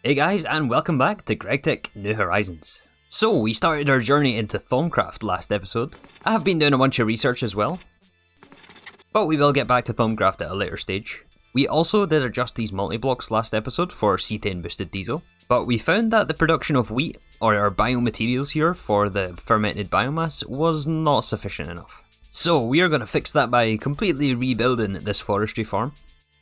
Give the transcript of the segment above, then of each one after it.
Hey guys, and welcome back to Gregtech New Horizons. So, we started our journey into Thaumcraft last episode. I have been doing a bunch of research as well, but we will get back to Thaumcraft at a later stage. We also did adjust these multi-blocks last episode for Cetane Boosted Diesel, but we found that the production of wheat, or our biomaterials here for the fermented biomass, was not sufficient enough. So, we are going to fix that by completely rebuilding this forestry farm.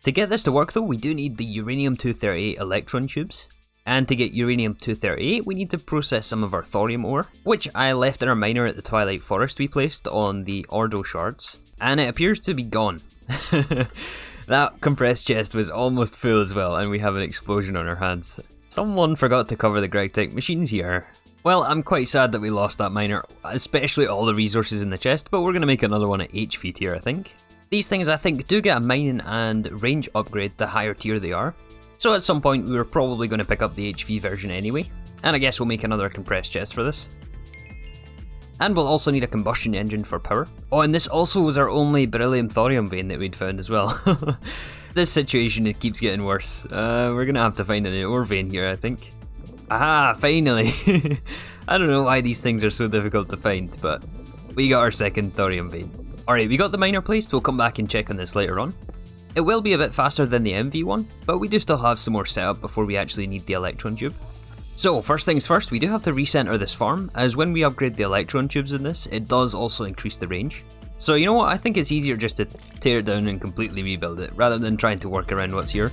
To get this to work though, we do need the uranium-238 electron tubes. And to get uranium-238, we need to process some of our thorium ore, which I left in our miner at the Twilight Forest we placed on the Ordo shards. And it appears to be gone. That compressed chest was almost full as well, and we have an explosion on our hands. Someone forgot to cover the Gregtech machines here. Well, I'm quite sad that we lost that miner, especially all the resources in the chest, but we're going to make another one at H feet here, I think. These things I think do get a mining and range upgrade the higher tier they are, so at some point we were probably going to pick up the HV version anyway, and I guess we'll make another compressed chest for this. And we'll also need a combustion engine for power. Oh, and this also was our only beryllium thorium vein that we'd found as well. This situation, it keeps getting worse. We're going to have to find a new ore vein here, I think. Aha, finally! I don't know why these things are so difficult to find, but we got our second thorium vein. Alright, we got the miner placed, we'll come back and check on this later on. It will be a bit faster than the MV one, but we do still have some more setup before we actually need the electron tube. So, first things first, we do have to recenter this farm, as when we upgrade the electron tubes in this, it does also increase the range. So you know what, I think it's easier just to tear it down and completely rebuild it, rather than trying to work around what's here.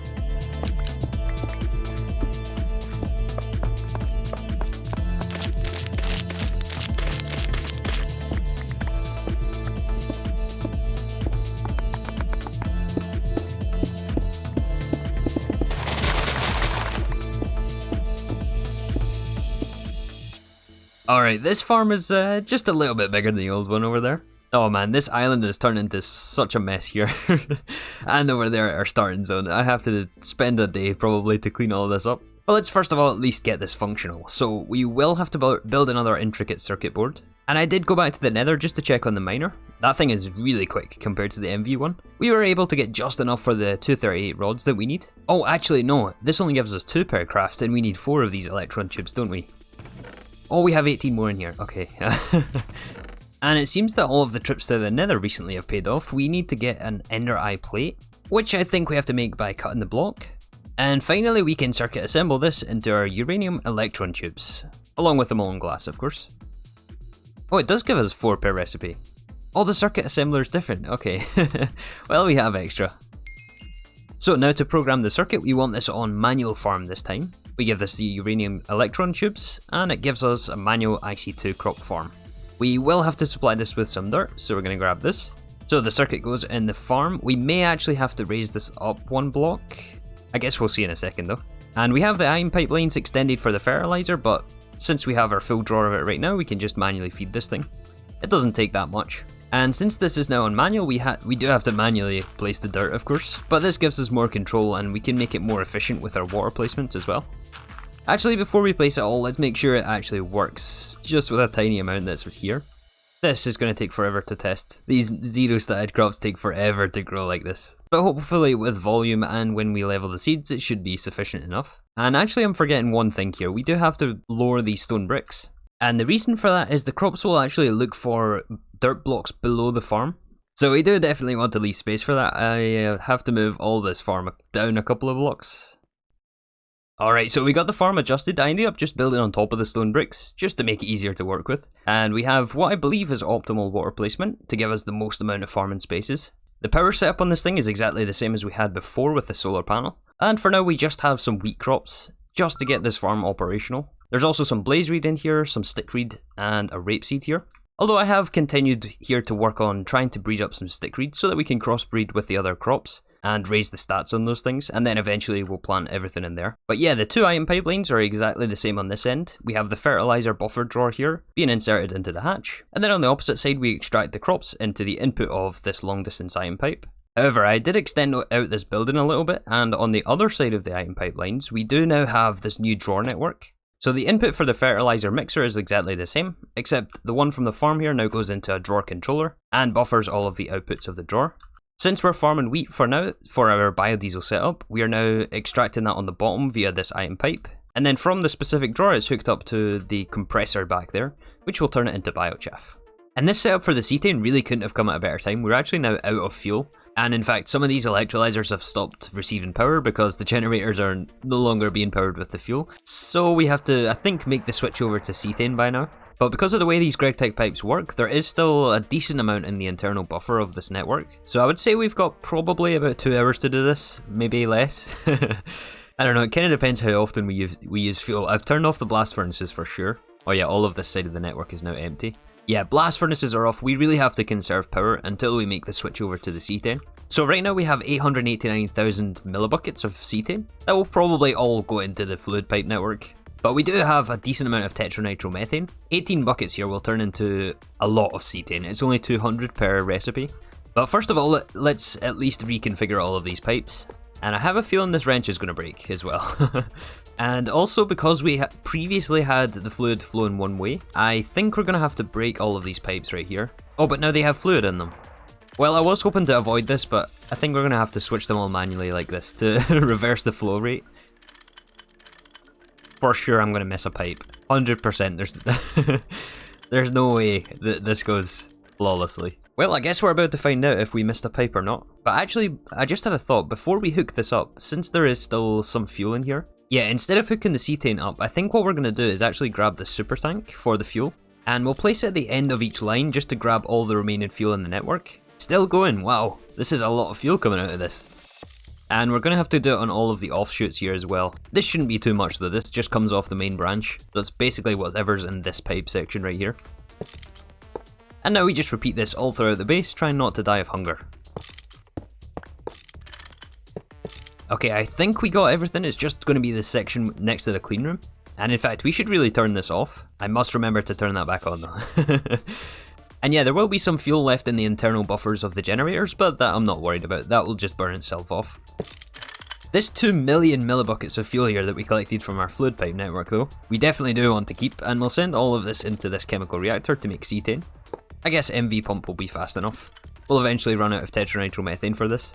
Alright, this farm is just a little bit bigger than the old one over there. Oh man, this island has turned into such a mess here. And over there at our starting zone, I have to spend a day probably to clean all this up. But let's first of all at least get this functional. So we will have to build another intricate circuit board. And I did go back to the nether just to check on the miner. That thing is really quick compared to the MV one. We were able to get just enough for the 238 rods that we need. Oh, actually no, this only gives us 2 per craft and we need 4 of these electron tubes, don't we? Oh, we have 18 more in here, okay. And it seems that all of the trips to the nether recently have paid off. We need to get an inner eye plate, which I think we have to make by cutting the block. And finally we can circuit assemble this into our uranium electron tubes, along with the molten glass of course. Oh, it does give us 4 per recipe. Oh, the circuit assembler is different, okay. Well, we have extra. So now to program the circuit, we want this on manual farm this time. We give this the uranium electron tubes, and it gives us a manual Ic2 crop farm. We will have to supply this with some dirt, so we're going to grab this. So the circuit goes in the farm. We may actually have to raise this up 1 block. I guess we'll see in a second though. And we have the iron pipelines extended for the fertilizer, but since we have our full drawer of it right now, we can just manually feed this thing. It doesn't take that much. And since this is now on manual, we do have to manually place the dirt of course, but this gives us more control and we can make it more efficient with our water placement as well. Actually, before we place it all, let's make sure it actually works, just with a tiny amount that's here. This is going to take forever to test. These zero statted crops take forever to grow like this. But hopefully with volume and when we level the seeds, it should be sufficient enough. And actually I'm forgetting one thing here, we do have to lower these stone bricks. And the reason for that is the crops will actually look for dirt blocks below the farm. So we do definitely want to leave space for that. I have to move all this farm down a couple of blocks. Alright, so we got the farm adjusted. I ended up just building on top of the stone bricks, just to make it easier to work with. And we have what I believe is optimal water placement, to give us the most amount of farming spaces. The power setup on this thing is exactly the same as we had before with the solar panel. And for now we just have some wheat crops, just to get this farm operational. There's also some blazereed in here, some stickweed, and a rapeseed here. Although I have continued here to work on trying to breed up some stickweed so that we can crossbreed with the other crops and raise the stats on those things, and then eventually we'll plant everything in there. But yeah, the 2 iron pipelines are exactly the same on this end. We have the fertilizer buffer drawer here being inserted into the hatch, and then on the opposite side we extract the crops into the input of this long distance iron pipe. However, I did extend out this building a little bit, and on the other side of the iron pipelines we do now have this new drawer network. So the input for the fertilizer mixer is exactly the same, except the one from the farm here now goes into a drawer controller and buffers all of the outputs of the drawer. Since we're farming wheat for now, for our biodiesel setup, we are now extracting that on the bottom via this iron pipe, And then from the specific drawer, it's hooked up to the compressor back there, which will turn it into biochaff. And this setup for the cetane really couldn't have come at a better time. We're actually now out of fuel. And in fact, some of these electrolyzers have stopped receiving power because the generators are no longer being powered with the fuel. So we have to, I think, make the switch over to cetane by now. But because of the way these Gregtech pipes work, there is still a decent amount in the internal buffer of this network. So I would say we've got probably about 2 hours to do this, maybe less. I don't know, it kind of depends how often we use fuel. I've turned off the blast furnaces for sure. Oh yeah, all of this side of the network is now empty. Yeah, blast furnaces are off. We really have to conserve power until we make the switch over to the cetane. So right now we have 889,000 millibuckets of cetane. That will probably all go into the fluid pipe network. But we do have a decent amount of tetranitromethane. 18 buckets here will turn into a lot of cetane. It's only 200 per recipe. But first of all, let's at least reconfigure all of these pipes. And I have a feeling this wrench is going to break as well. And also because we previously had the fluid flowing one way, I think we're going to have to break all of these pipes right here. Oh, but now they have fluid in them. Well, I was hoping to avoid this, but I think we're going to have to switch them all manually like this to reverse the flow rate. For sure I'm going to miss a pipe. 100%. There's no way that this goes flawlessly. Well, I guess we're about to find out if we missed a pipe or not. But actually, I just had a thought. Before we hook this up, since there is still some fuel in here, yeah, instead of hooking the cetane up, I think what we're going to do is actually grab the super tank for the fuel. And we'll place it at the end of each line just to grab all the remaining fuel in the network. Still going, wow. This is a lot of fuel coming out of this. And we're going to have to do it on all of the offshoots here as well. This shouldn't be too much though, this just comes off the main branch. So it's basically whatever's in this pipe section right here. And now we just repeat this all throughout the base, trying not to die of hunger. Okay, I think we got everything. It's just going to be this section next to the clean room. And in fact, we should really turn this off. I must remember to turn that back on though. And yeah, there will be some fuel left in the internal buffers of the generators, but that I'm not worried about. That will just burn itself off. This 2 million millibuckets of fuel here that we collected from our fluid pipe network though, we definitely do want to keep, and we'll send all of this into this chemical reactor to make cetane. I guess MV pump will be fast enough. We'll eventually run out of tetranitromethane for this.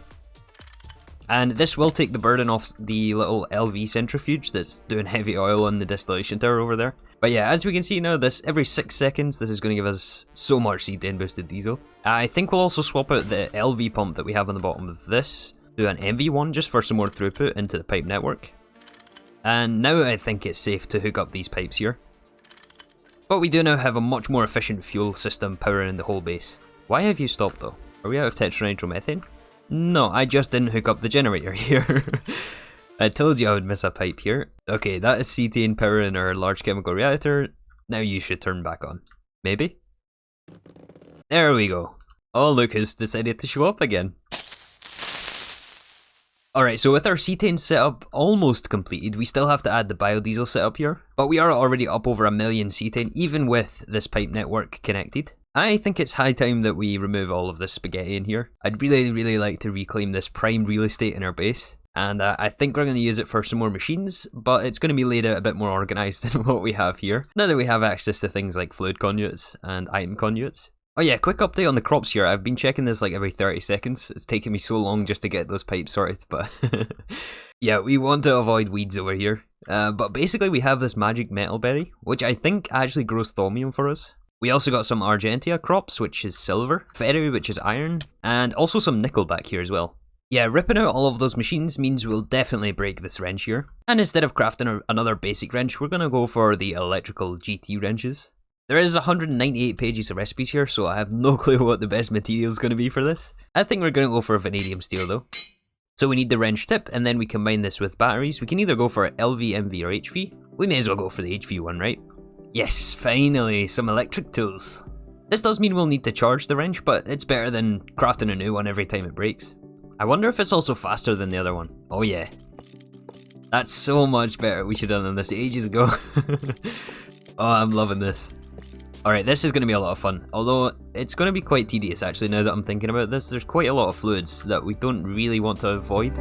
And this will take the burden off the little LV centrifuge that's doing heavy oil on the distillation tower over there. But yeah, as we can see now, this every 6 seconds, this is going to give us so much Cetane Boosted Diesel. I think we'll also swap out the LV pump that we have on the bottom of this, do an MV one just for some more throughput into the pipe network. And now I think it's safe to hook up these pipes here. But we do now have a much more efficient fuel system powering the whole base. Why have you stopped though? Are we out of tetranitromethane? No, I just didn't hook up the generator here. I told you I would miss a pipe here. Okay, that is cetane powering our large chemical reactor. Now you should turn back on. Maybe? There we go. Oh look, it's decided to show up again. Alright, so with our cetane setup almost completed, we still have to add the biodiesel setup here. But we are already up over 1 million cetane, even with this pipe network connected. I think it's high time that we remove all of this spaghetti in here. I'd really like to reclaim this prime real estate in our base. And I think we're going to use it for some more machines, but it's going to be laid out a bit more organised than what we have here. Now that we have access to things like fluid conduits and item conduits. Oh yeah, quick update on the crops here. I've been checking this like every 30 seconds. It's taken me so long just to get those pipes sorted, but yeah, we want to avoid weeds over here. But basically we have this magic metal berry, which I think actually grows thaumium for us. We also got some Argentia crops, which is silver, ferry, which is iron, and also some nickel back here as well. Yeah, ripping out all of those machines means we'll definitely break this wrench here. And instead of crafting another basic wrench, we're going to go for the electrical GT wrenches. There is 198 pages of recipes here, so I have no clue what the best material is going to be for this. I think we're going to go for vanadium steel though. So we need the wrench tip, and then we combine this with batteries. We can either go for LV, MV, or HV. We may as well go for the HV one, right? Yes, finally, some electric tools. This does mean we'll need to charge the wrench, but it's better than crafting a new one every time it breaks. I wonder if it's also faster than the other one. Oh yeah. That's so much better. We should have done this ages ago. Oh, I'm loving this. Alright, this is going to be a lot of fun. Although, it's going to be quite tedious actually now that I'm thinking about this. There's quite a lot of fluids that we don't really want to avoid.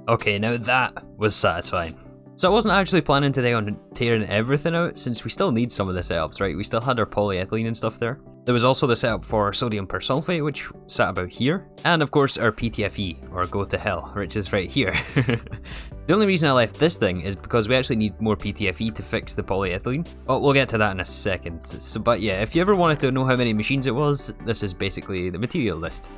Okay, now that was satisfying. So I wasn't actually planning today on tearing everything out, since we still need some of the setups, right? We still had our polyethylene and stuff there. There was also the setup for sodium persulfate, which sat about here. And of course our PTFE, or go to hell, which is right here. The only reason I left this thing is because we actually need more PTFE to fix the polyethylene. But we'll get to that in a second. So, but yeah, if you ever wanted to know how many machines it was, this is basically the material list.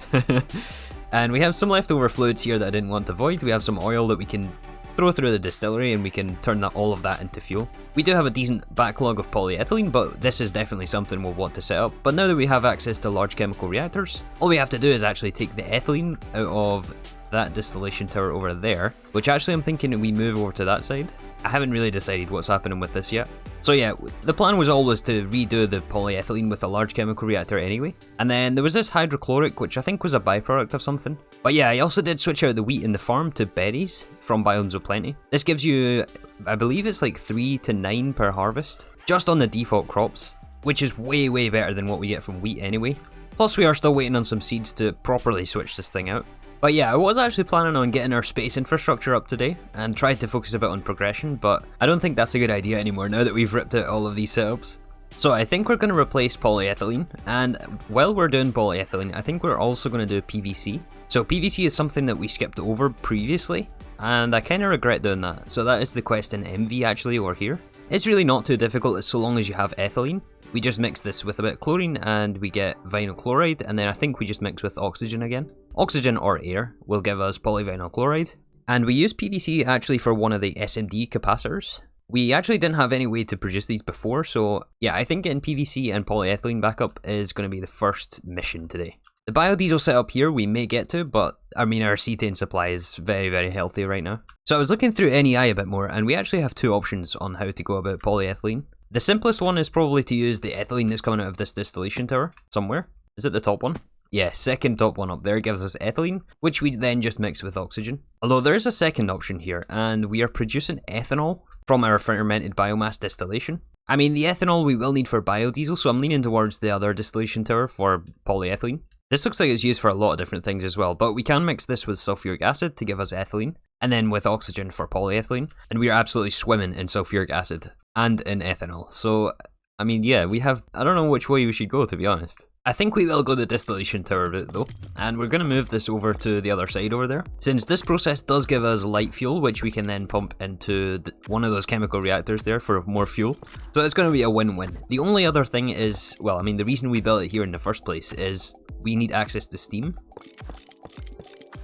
And we have some leftover fluids here that I didn't want to void. We have some oil that we can throw through the distillery and we can turn all of that into fuel. We do have a decent backlog of polyethylene, but this is definitely something we'll want to set up. But now that we have access to large chemical reactors, all we have to do is actually take the ethylene out of that distillation tower over there, which actually I'm thinking we move over to that side. I haven't really decided what's happening with this yet. So yeah, the plan was always to redo the polyethylene with a large chemical reactor anyway. And then there was this hydrochloric, which I think was a byproduct of something. But yeah, I also did switch out the wheat in the farm to berries from Biomes of Plenty. This gives you, I believe it's like 3 to 9 per harvest, just on the default crops, which is way better than what we get from wheat anyway. Plus we are still waiting on some seeds to properly switch this thing out. But yeah, I was actually planning on getting our space infrastructure up today and tried to focus a bit on progression, but I don't think that's a good idea anymore now that we've ripped out all of these setups. So I think we're going to replace polyethylene, and while we're doing polyethylene, I think we're also going to do PVC. So PVC is something that we skipped over previously, and I kind of regret doing that. So that is the quest in MV actually over here. It's really not too difficult so long as you have ethylene. We just mix this with a bit of chlorine and we get vinyl chloride, and then I think we just mix with oxygen again. Oxygen or air will give us polyvinyl chloride. And we use PVC actually for one of the SMD capacitors. We actually didn't have any way to produce these before, so yeah, I think getting PVC and polyethylene back up is going to be the first mission today. The biodiesel setup here we may get to, but I mean our cetane supply is very healthy right now. So I was looking through NEI a bit more, and we actually have two options on how to go about polyethylene. The simplest one is probably to use the ethylene that's coming out of this distillation tower somewhere. Is it the top one? Yeah, second top one up there gives us ethylene, which we then just mix with oxygen. Although there is a second option here, and we are producing ethanol from our fermented biomass distillation. I mean, the ethanol we will need for biodiesel, so I'm leaning towards the other distillation tower for polyethylene. This looks like it's used for a lot of different things as well, but we can mix this with sulfuric acid to give us ethylene, and then with oxygen for polyethylene, and we are absolutely swimming in sulfuric acid and in ethanol. So, I mean, yeah, we have, I don't know which way we should go, to be honest. I think we will go the distillation tower route though, and we're going to move this over to the other side over there, since this process does give us light fuel, which we can then pump into one of those chemical reactors there for more fuel. So it's going to be a win-win. The only other thing is, well, I mean, the reason we built it here in the first place is we need access to steam.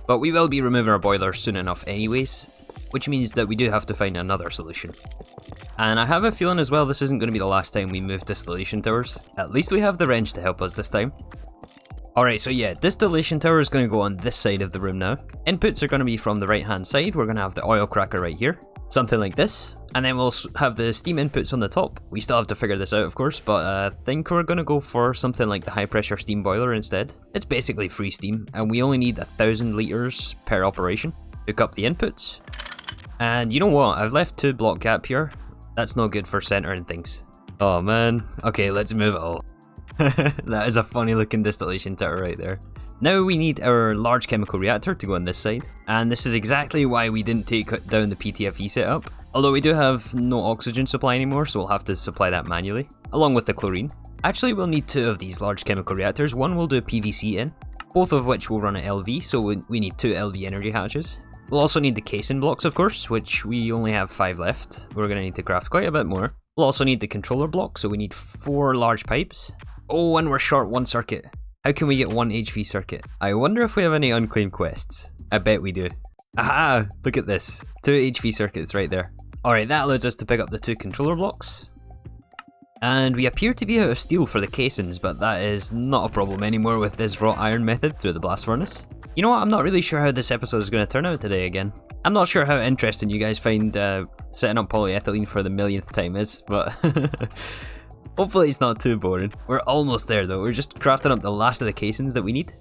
But we will be removing our boiler soon enough anyways, which means that we do have to find another solution. And I have a feeling as well this isn't going to be the last time we move distillation towers. At least we have the wrench to help us this time. Alright, so yeah, distillation tower is going to go on this side of the room now. Inputs are going to be from the right hand side. We're going to have the oil cracker right here. Something like this. And then we'll have the steam inputs on the top. We still have to figure this out of course, but I think we're going to go for something like the high pressure steam boiler instead. It's basically free steam, and we only need 1,000 litres per operation. Hook up the inputs. And you know what, I've left 2 block gap here. That's no good for centering things. Oh man. Okay, let's move it all. That is a funny looking distillation tower right there. Now we need our large chemical reactor to go on this side. And this is exactly why we didn't take down the PTFE setup. Although we do have no oxygen supply anymore, so we'll have to supply that manually, along with the chlorine. Actually, we'll need 2 of these large chemical reactors. One will do PVC in, both of which will run at LV, so we need 2 LV energy hatches. We'll also need the casing blocks, of course, which we only have 5 left. We're going to need to craft quite a bit more. We'll also need the controller block, so we need 4 large pipes. Oh, and we're short 1 circuit. How can we get 1 HV circuit? I wonder if we have any unclaimed quests. I bet we do. Aha! Look at this. 2 HV circuits right there. Alright, that allows us to pick up the 2 controller blocks. And we appear to be out of steel for the casings, but that is not a problem anymore with this wrought iron method through the blast furnace. You know what, I'm not really sure how this episode is going to turn out today again. I'm not sure how interesting you guys find setting up polyethylene for the millionth time is, but hopefully it's not too boring. We're almost there though, we're just crafting up the last of the casings that we need.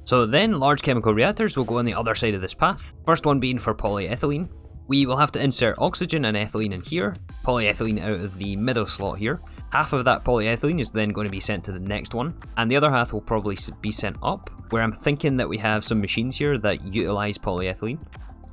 So then large chemical reactors will go on the other side of this path. First one being for polyethylene. We will have to insert oxygen and ethylene in here, polyethylene out of the middle slot here. Half of that polyethylene is then going to be sent to the next one, and the other half will probably be sent up, where I'm thinking that we have some machines here that utilize polyethylene.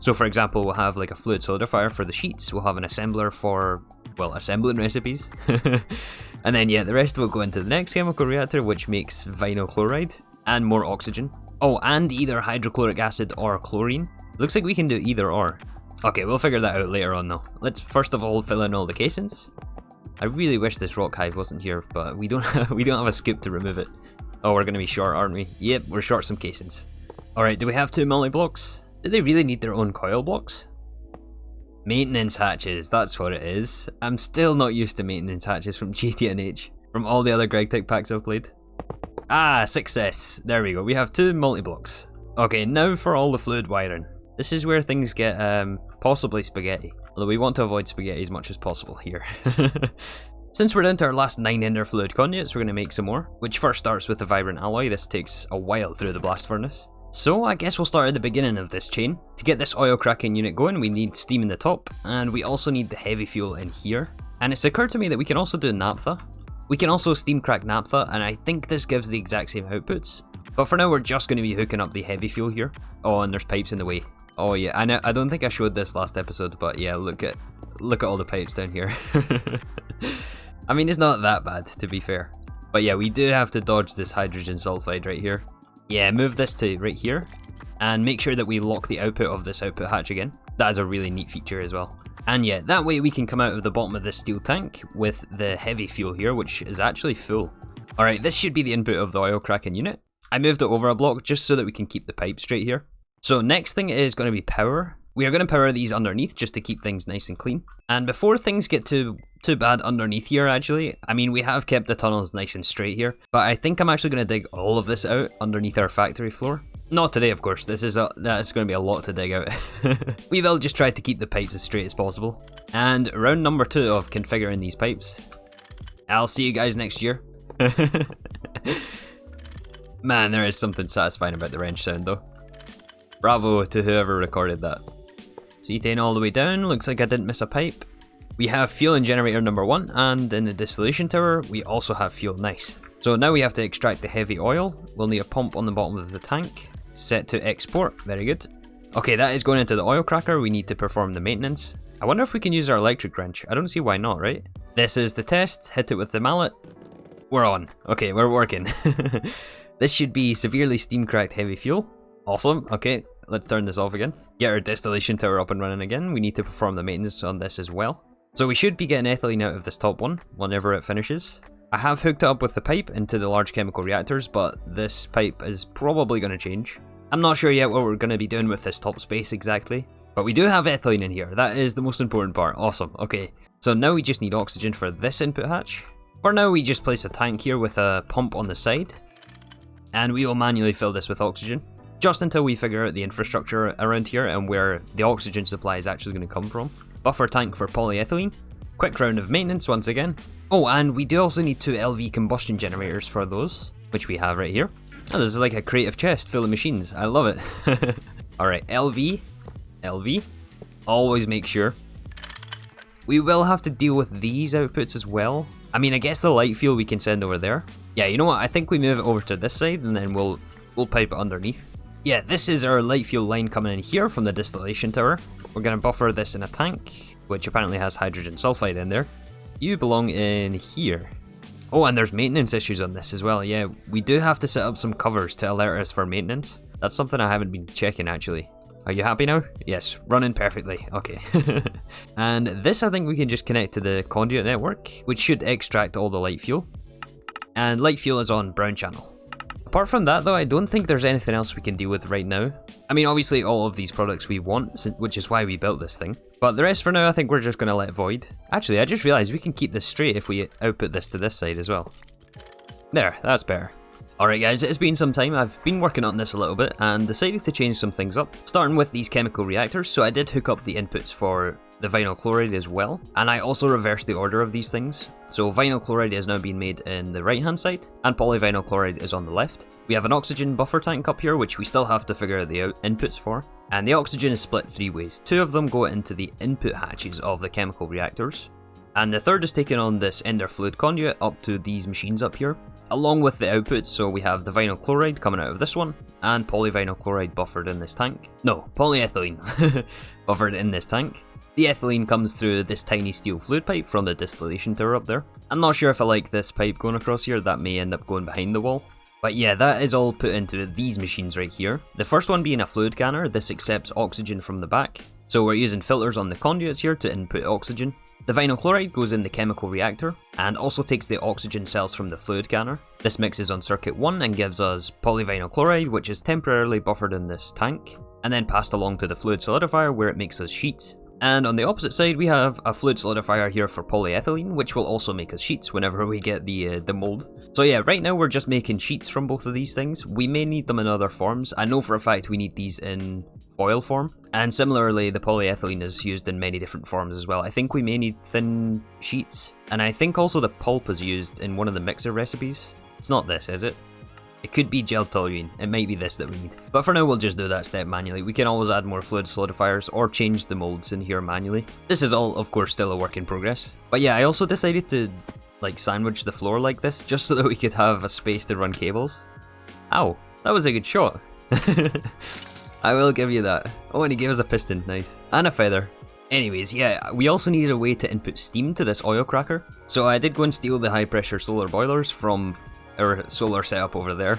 So for example, we'll have like a fluid solidifier for the sheets, we'll have an assembler for, well, assembling recipes. And then yeah, the rest will go into the next chemical reactor, which makes vinyl chloride, and more oxygen. Oh, and either hydrochloric acid or chlorine. Looks like we can do either or. Okay, we'll figure that out later on though. Let's first of all fill in all the casings. I really wish this rock hive wasn't here, but we don't have a scoop to remove it. Oh, we're gonna be short, aren't we? Yep, we're short some casings. Alright, do we have 2 multi-blocks? Do they really need their own coil blocks? Maintenance hatches, that's what it is. I'm still not used to maintenance hatches from GT&H, from all the other Gregtech packs I've played. Ah, success. There we go, we have 2 multi-blocks. Okay, now for all the fluid wiring. This is where things get possibly spaghetti, although we want to avoid spaghetti as much as possible here. Since we're down to our last 9 ender fluid conduits, we're going to make some more, which first starts with the vibrant alloy. This takes a while through the blast furnace. So I guess we'll start at the beginning of this chain. To get this oil cracking unit going, we need steam in the top, and we also need the heavy fuel in here. And it's occurred to me that we can also do naphtha. We can also steam crack naphtha, and I think this gives the exact same outputs. But for now, we're just going to be hooking up the heavy fuel here. Oh, and there's pipes in the way. Oh yeah, I don't think I showed this last episode, but yeah, look at all the pipes down here. I mean, it's not that bad, to be fair. But yeah, we do have to dodge this hydrogen sulfide right here. Yeah, move this to right here, and make sure that we lock the output of this output hatch again. That is a really neat feature as well. And yeah, that way we can come out of the bottom of this steel tank with the heavy fuel here, which is actually full. Alright, this should be the input of the oil cracking unit. I moved it over a block just so that we can keep the pipe straight here. So next thing is going to be power. We are going to power these underneath just to keep things nice and clean. And before things get too bad underneath here actually, I mean we have kept the tunnels nice and straight here, but I think I'm actually going to dig all of this out underneath our factory floor. Not today of course, that's going to be a lot to dig out. We will just try to keep the pipes as straight as possible. And round number 2 of configuring these pipes. I'll see you guys next year. Man, there is something satisfying about the wrench sound though. Bravo to whoever recorded that. Cetane all the way down, looks like I didn't miss a pipe. We have fuel in generator number 1, and in the distillation tower, we also have fuel, nice. So now we have to extract the heavy oil. We'll need a pump on the bottom of the tank. Set to export, very good. Okay, that is going into the oil cracker, we need to perform the maintenance. I wonder if we can use our electric wrench, I don't see why not, right? This is the test, hit it with the mallet. We're on, okay, we're working. This should be severely steam cracked heavy fuel. Awesome, okay, let's turn this off again. Get our distillation tower up and running again. We need to perform the maintenance on this as well. So we should be getting ethylene out of this top one whenever it finishes. I have hooked it up with the pipe into the large chemical reactors, but this pipe is probably going to change. I'm not sure yet what we're going to be doing with this top space exactly, but we do have ethylene in here. That is the most important part. Awesome, okay. So now we just need oxygen for this input hatch. For now we just place a tank here with a pump on the side, and we will manually fill this with oxygen. Just until we figure out the infrastructure around here and where the oxygen supply is actually going to come from. Buffer tank for polyethylene. Quick round of maintenance once again. Oh, and we do also need 2 LV combustion generators for those, which we have right here. Oh, this is like a creative chest full of machines. I love it. Alright, LV. Always make sure. We will have to deal with these outputs as well. I mean, I guess the light fuel we can send over there. Yeah, you know what? I think we move it over to this side and then we'll pipe it underneath. Yeah, this is our light fuel line coming in here from the distillation tower. We're going to buffer this in a tank, which apparently has hydrogen sulfide in there. You belong in here. Oh, and there's maintenance issues on this as well. Yeah, we do have to set up some covers to alert us for maintenance. That's something I haven't been checking actually. Are you happy now? Yes, running perfectly. Okay. And this I think we can just connect to the conduit network, which should extract all the light fuel. And light fuel is on brown channel. Apart from that though, I don't think there's anything else we can deal with right now. I mean, obviously all of these products we want, which is why we built this thing. But the rest for now, I think we're just going to let void. Actually, I just realized we can keep this straight if we output this to this side as well. There, that's better. Alright guys, it has been some time. I've been working on this a little bit and decided to change some things up. Starting with these chemical reactors, so I did hook up the inputs for the vinyl chloride as well, and I also reversed the order of these things. So vinyl chloride is now being made in the right hand side, and polyvinyl chloride is on the left. We have an oxygen buffer tank up here, which we still have to figure out the inputs for, and the oxygen is split 3 ways. 2 of them go into the input hatches of the chemical reactors, and the third is taken on this ender fluid conduit up to these machines up here, along with the outputs. So we have the vinyl chloride coming out of this one, and polyvinyl chloride buffered in this tank. No, polyethylene buffered in this tank. The ethylene comes through this tiny steel fluid pipe from the distillation tower up there. I'm not sure if I like this pipe going across here, that may end up going behind the wall. But yeah, that is all put into these machines right here. The first one being a fluid canner, this accepts oxygen from the back. So we're using filters on the conduits here to input oxygen. The vinyl chloride goes in the chemical reactor, and also takes the oxygen cells from the fluid canner. This mixes on circuit 1 and gives us polyvinyl chloride, which is temporarily buffered in this tank, and then passed along to the fluid solidifier where it makes us sheets. And on the opposite side we have a fluid solidifier here for polyethylene, which will also make us sheets whenever we get the mold. So yeah, right now we're just making sheets from both of these things. We may need them in other forms. I know for a fact we need these in foil form, and similarly the polyethylene is used in many different forms as well. I think we may need thin sheets, and I think also the pulp is used in one of the mixer recipes. It's not this, is it? It could be gel toluene, it might be this that we need. But for now we'll just do that step manually. We can always add more fluid solidifiers or change the molds in here manually. This is all of course still a work in progress. But yeah, I also decided to like sandwich the floor like this, just so that we could have a space to run cables. Ow, that was a good shot. I will give you that. Oh, and he gave us a piston, nice. And a feather. Anyways, yeah, we also needed a way to input steam to this oil cracker. So I did go and steal the high pressure solar boilers from our solar setup over there.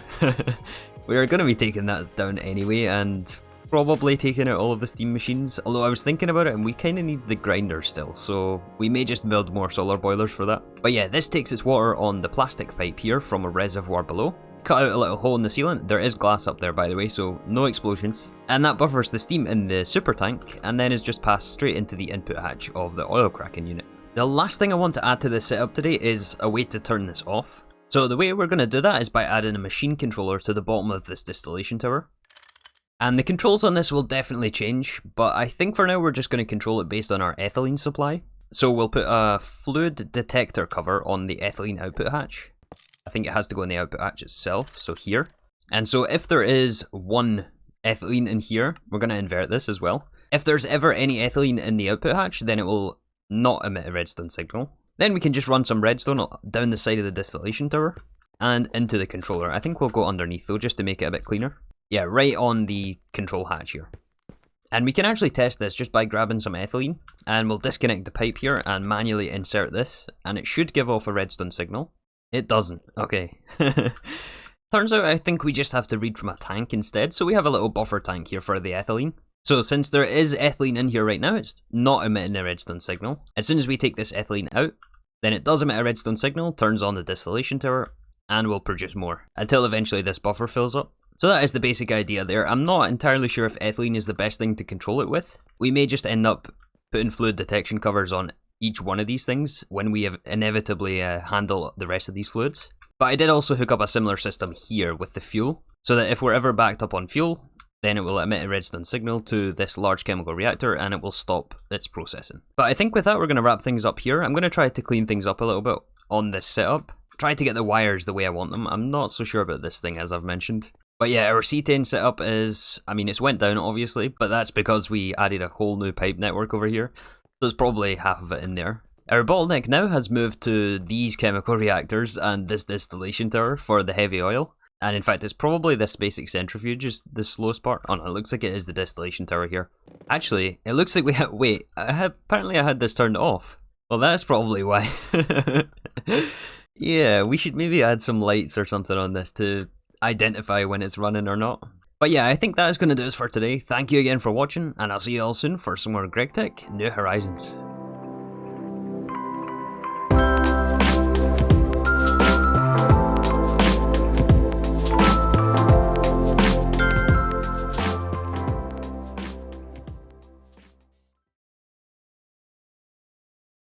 We are going to be taking that down anyway, and probably taking out all of the steam machines. Although I was thinking about it, and we kind of need the grinder still, so we may just build more solar boilers for that. But yeah, this takes its water on the plastic pipe here from a reservoir below. Cut out a little hole in the ceiling. There is glass up there, by the way, so no explosions. And that buffers the steam in the super tank, and then is just passed straight into the input hatch of the oil cracking unit. The last thing I want to add to this setup today is a way to turn this off. So the way we're going to do that is by adding a machine controller to the bottom of this distillation tower. And the controls on this will definitely change, but I think for now we're just going to control it based on our ethylene supply. So we'll put a fluid detector cover on the ethylene output hatch. I think it has to go in the output hatch itself, so here. And so if there is one ethylene in here, we're going to invert this as well. If there's ever any ethylene in the output hatch, then it will not emit a redstone signal. Then we can just run some redstone down the side of the distillation tower and into the controller. I think we'll go underneath though, just to make it a bit cleaner. Yeah, right on the control hatch here. And we can actually test this just by grabbing some ethylene, and we'll disconnect the pipe here and manually insert this, and it should give off a redstone signal. It doesn't. Okay. Turns out I think we just have to read from a tank instead, so we have a little buffer tank here for the ethylene. So since there is ethylene in here right now, it's not emitting a redstone signal. As soon as we take this ethylene out, then it does emit a redstone signal, turns on the distillation tower, and will produce more, until eventually this buffer fills up. So that is the basic idea there. I'm not entirely sure if ethylene is the best thing to control it with. We may just end up putting fluid detection covers on each one of these things when we inevitably handle the rest of these fluids. But I did also hook up a similar system here with the fuel, so that if we're ever backed up on fuel, then it will emit a redstone signal to this large chemical reactor and it will stop its processing. But I think with that we're going to wrap things up here. I'm going to try to clean things up a little bit on this setup. Try to get the wires the way I want them. I'm not so sure about this thing, as I've mentioned. But yeah, our cetane setup is, I mean, it's went down obviously, but that's because we added a whole new pipe network over here. There's probably half of it in there. Our bottleneck now has moved to these chemical reactors and this distillation tower for the heavy oil. And in fact, it's probably this basic centrifuge is the slowest part. Oh no, it looks like it is the distillation tower here. Actually, it looks like we had, wait, apparently I had this turned off. Well, that's probably why. Yeah, we should maybe add some lights or something on this to identify when it's running or not. But yeah, I think that is going to do us for today. Thank you again for watching, and I'll see you all soon for some more Gregtech New Horizons.